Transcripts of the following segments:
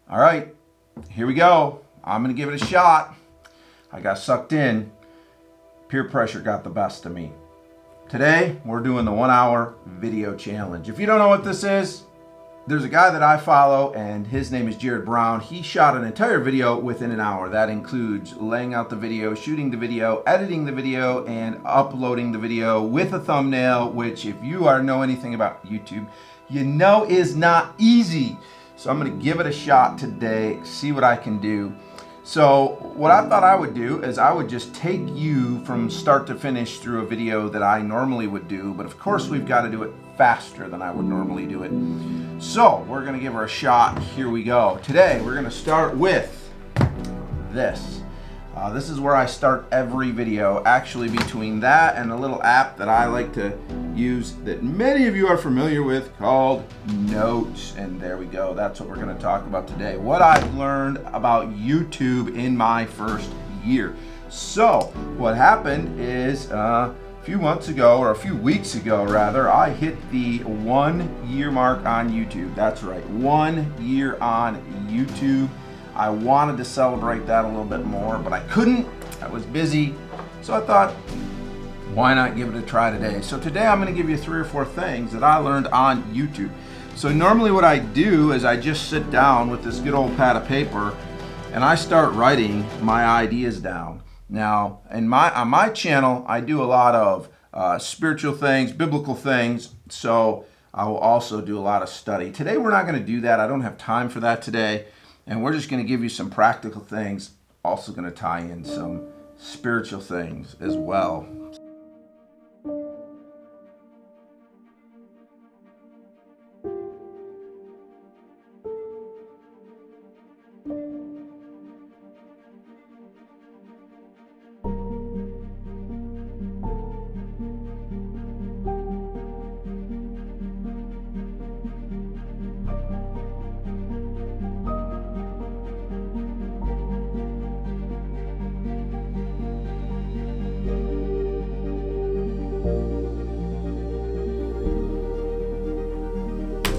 All right, here we go. I'm gonna give it a shot. I got sucked in. Peer pressure got the best of me. Today, we're doing the 1 hour video challenge. If you don't know what this is, there's a guy that I follow and his name is Jared Brown. He shot an entire video within an hour. That includes laying out the video, shooting the video, editing the video, and uploading the video with a thumbnail, which if you know anything about YouTube, you know is not easy. So I'm gonna give it a shot today, see what I can do. So what I thought I would do is I would just take you from start to finish through a video that I normally would do, but of course we've got to do it faster than I would normally do it. So we're gonna give her a shot. Here we go. Today we're gonna start with this. This is where I start every video, actually between that and a little app that I like to use that many of you are familiar with called Notes. And there we go. That's what we're going to talk about today. What I've learned about YouTube in my first year. So what happened is a few months ago, or a few weeks ago rather, I hit the 1 year mark on YouTube. That's right, 1 year on YouTube. I wanted to celebrate that a little bit more, but I couldn't. I was busy. So I thought, why not give it a try today? So today I'm going to give you 3 or 4 things that I learned on YouTube. So normally what I do is I just sit down with this good old pad of paper and I start writing my ideas down. Now, on my channel, I do a lot of spiritual things, biblical things. So I will also do a lot of study. Today we're not going to do that. I don't have time for that today. And we're just going to give you some practical things, also going to tie in some spiritual things as well.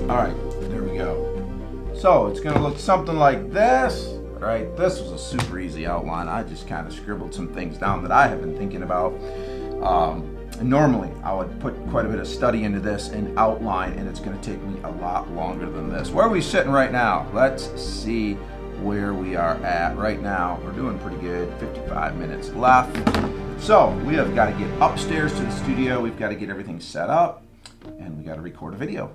All right, there we go. So it's gonna look something like this, right? This was a super easy outline. I just kind of scribbled some things down that I have been thinking about. Normally, I would put quite a bit of study into this and outline, and it's gonna take me a lot longer than this. Where are we sitting right now? Let's see where we are at right now. We're doing pretty good, 55 minutes left. So we have got to get upstairs to the studio. We've got to get everything set up, and we got to record a video.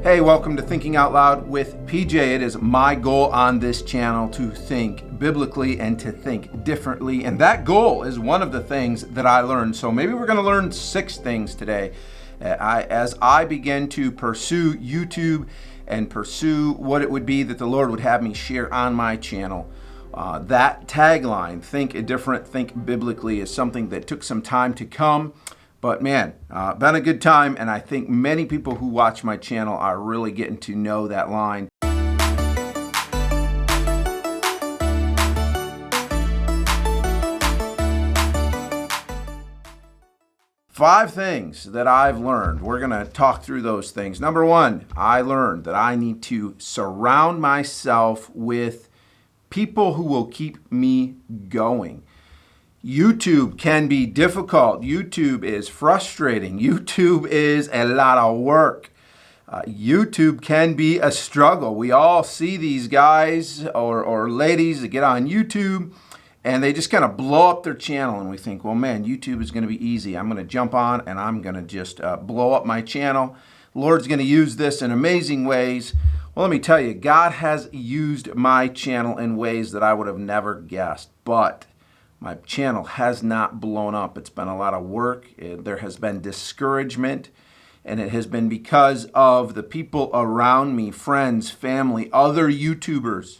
Hey, welcome to Thinking Out Loud with PJ. It is my goal on this channel to think biblically and to think differently. And that goal is one of the things that I learned. So maybe we're going to learn 6 things today. As I begin to pursue YouTube and pursue what it would be that the Lord would have me share on my channel. That tagline, think different, think biblically, is something that took some time to come. But man, been a good time, and I think many people who watch my channel are really getting to know that line. Five things that I've learned. We're going to talk through those things. Number 1, I learned that I need to surround myself with people who will keep me going. YouTube can be difficult. YouTube is frustrating. YouTube is a lot of work. YouTube can be a struggle. We all see these guys or ladies that get on YouTube and they just kind of blow up their channel, and we think, well, man, YouTube is going to be easy. I'm going to jump on and I'm going to just blow up my channel. Lord's going to use this in amazing ways. Well, let me tell you, God has used my channel in ways that I would have never guessed, but my channel has not blown up. It's been a lot of work. There has been discouragement, and it has been because of the people around me, friends, family, other YouTubers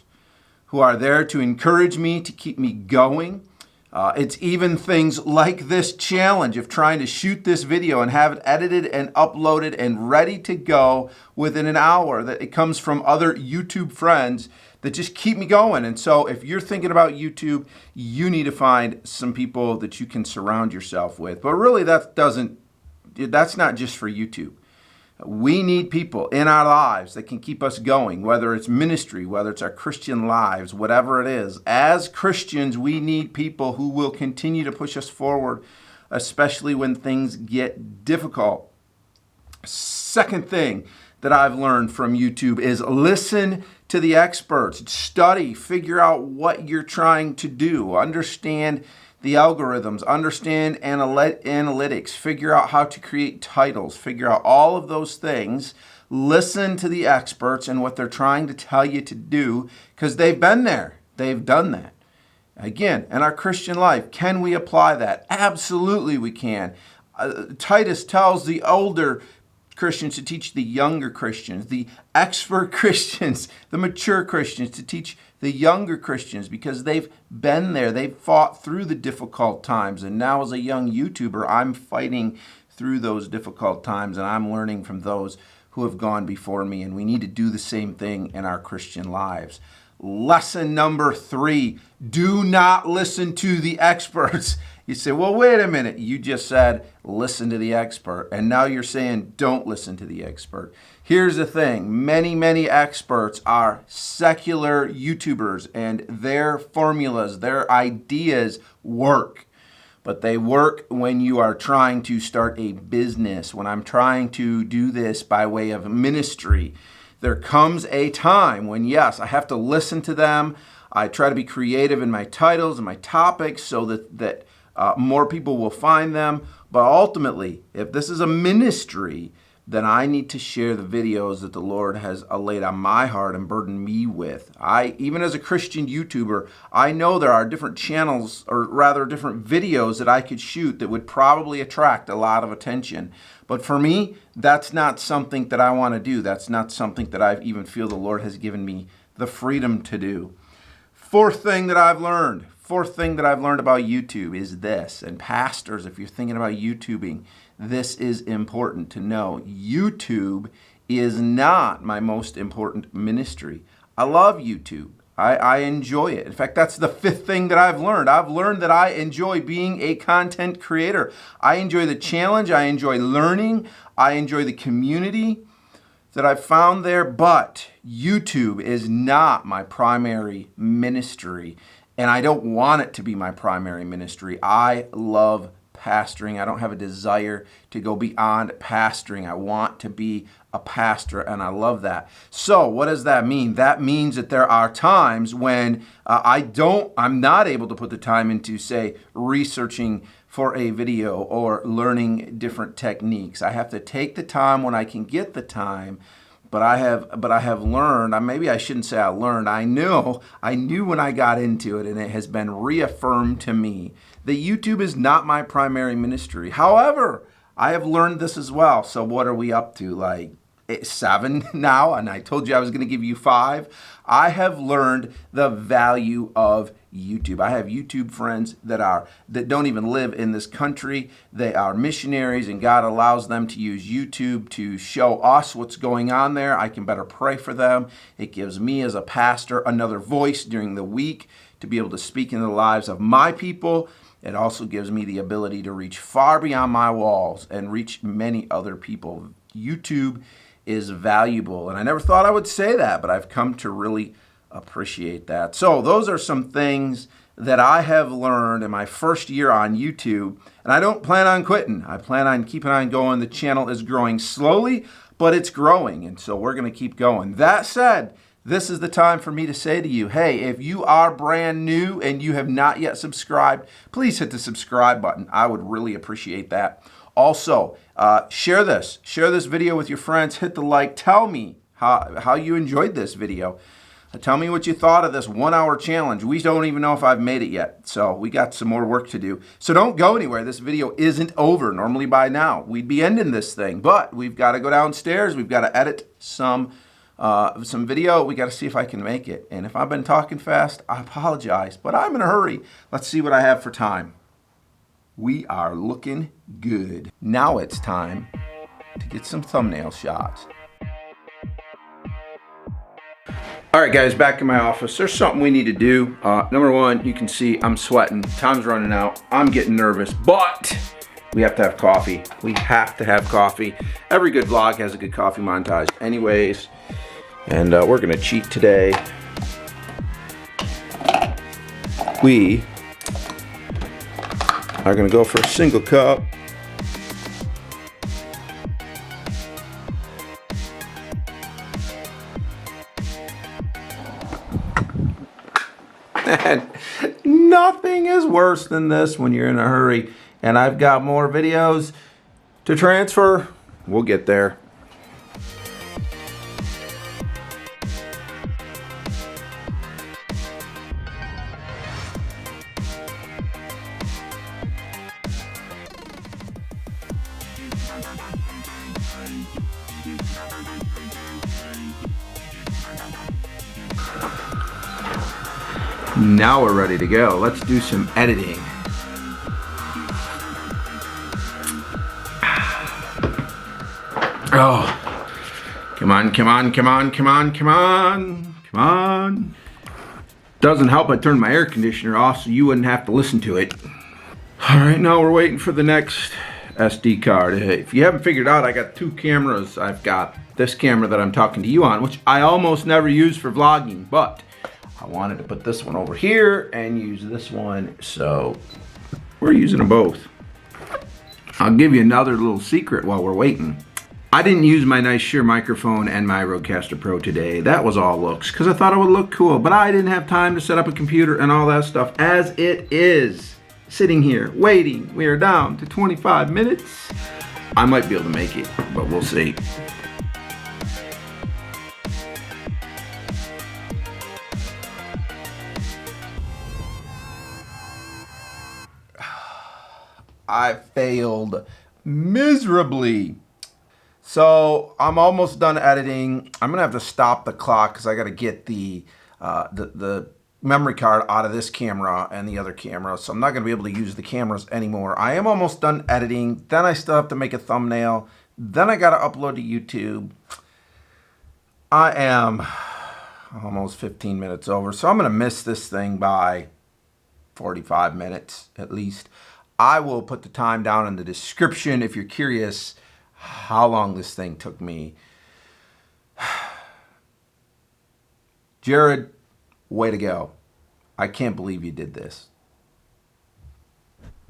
who are there to encourage me, to keep me going. It's even things like this challenge of trying to shoot this video and have it edited and uploaded and ready to go within an hour. That it comes from other YouTube friends that just keep me going. And so if you're thinking about YouTube, you need to find some people that you can surround yourself with. But really, that's not just for YouTube. We need people in our lives that can keep us going, whether it's ministry, whether it's our Christian lives, whatever it is. As Christians, we need people who will continue to push us forward, especially when things get difficult. Second thing that I've learned from YouTube is listen to the experts. Study, figure out what you're trying to do. Understand the algorithms, understand analytics, figure out how to create titles, figure out all of those things. Listen to the experts and what they're trying to tell you to do, because they've been there. They've done that. Again, in our Christian life, can we apply that? Absolutely we can. Titus tells the older Christians to teach the younger Christians, the expert Christians, the mature Christians to teach the younger Christians, because they've been there. They've fought through the difficult times. And now as a young YouTuber, I'm fighting through those difficult times, and I'm learning from those who have gone before me. And we need to do the same thing in our Christian lives. Lesson number 3, do not listen to the experts. You say, well, wait a minute. You just said listen to the expert, and now you're saying don't listen to the expert. Here's the thing. Many experts are secular YouTubers, and their formulas, their ideas work. But they work when you are trying to start a business, when I'm trying to do this by way of ministry. There comes a time when, yes, I have to listen to them. I try to be creative in my titles and my topics so that more people will find them. But ultimately, if this is a ministry, then I need to share the videos that the Lord has laid on my heart and burdened me with. Even as a Christian YouTuber, I know there are different channels, or rather different videos that I could shoot that would probably attract a lot of attention. But for me, that's not something that I want to do. That's not something that I even feel the Lord has given me the freedom to do. Fourth thing that I've learned about YouTube is this. And pastors, if you're thinking about YouTubing, this is important to know. YouTube is not my most important ministry. I love YouTube. I enjoy it. In fact, that's the 5th thing that I've learned. I've learned that I enjoy being a content creator. I enjoy the challenge. I enjoy learning. I enjoy the community that I've found there. But YouTube is not my primary ministry, and I don't want it to be my primary ministry. I love pastoring. I don't have a desire to go beyond pastoring. I want to be a pastor, and I love that. So what does that mean? That means that there are times when I'm not able to put the time into, say, researching for a video or learning different techniques. I have to take the time when I can get the time. But I have learned, maybe I shouldn't say I learned, I knew when I got into it, and it has been reaffirmed to me that YouTube is not my primary ministry. However, I have learned this as well. So what are we up to? Like 7 now? And I told you I was going to give you 5. I have learned the value of YouTube. I have YouTube friends that don't even live in this country. They are missionaries, and God allows them to use YouTube to show us what's going on there. I can better pray for them. It gives me as a pastor another voice during the week to be able to speak into the lives of my people. It also gives me the ability to reach far beyond my walls and reach many other people. YouTube is valuable, and I never thought I would say that, but I've come to really appreciate that. So those are some things that I have learned in my first year on YouTube, and I don't plan on quitting. I plan on keeping on going. The channel is growing slowly, but it's growing, and so we're going to keep going. That said, this is the time for me to say to you, hey, if you are brand new and you have not yet subscribed, please hit the subscribe button. I would really appreciate that. Also, share this video with your friends. Hit the like. Tell me how you enjoyed this video. Tell me what you thought of this 1 hour challenge. We don't even know if I've made it yet, so we got some more work to do. So don't go anywhere. This video isn't over. Normally by now we'd be ending this thing, but we've got to go downstairs. We've got to edit some video. We got to see if I can make it. And if I've been talking fast, I apologize, but I'm in a hurry. Let's see what I have for time. We are looking good. Now it's time to get some thumbnail shots. All right, guys, back in my office. There's something we need to do. Number one, you can see I'm sweating. Time's running out. I'm getting nervous, but we have to have coffee. We have to have coffee. Every good vlog has a good coffee montage anyways. And we're gonna cheat today. We are gonna go for a single cup. And nothing is worse than this when you're in a hurry. And I've got more videos to transfer. We'll get there. Now we're ready to go. Let's do some editing. Oh, come on, come on, come on, come on, come on, come on. Doesn't help I turned my air conditioner off so you wouldn't have to listen to it. All right, now we're waiting for the next SD card. If you haven't figured out, I got two cameras. I've got this camera that I'm talking to you on, which I almost never use for vlogging, but I wanted to put this one over here and use this one, so we're using them both. I'll give you another little secret while we're waiting. I didn't use my nice Shure microphone and my Rodecaster Pro today. That was all looks, because I thought it would look cool, but I didn't have time to set up a computer and all that stuff. As it is, sitting here, waiting, we are down to 25 minutes. I might be able to make it, but we'll see. I failed miserably. So I'm almost done editing. I'm gonna have to stop the clock because I gotta get the memory card out of this camera and the other camera. So I'm not gonna be able to use the cameras anymore. I am almost done editing. Then I still have to make a thumbnail. Then I gotta upload to YouTube. I am almost 15 minutes over. So I'm gonna miss this thing by 45 minutes at least. I will put the time down in the description if you're curious how long this thing took me. Jared, way to go. I can't believe you did this.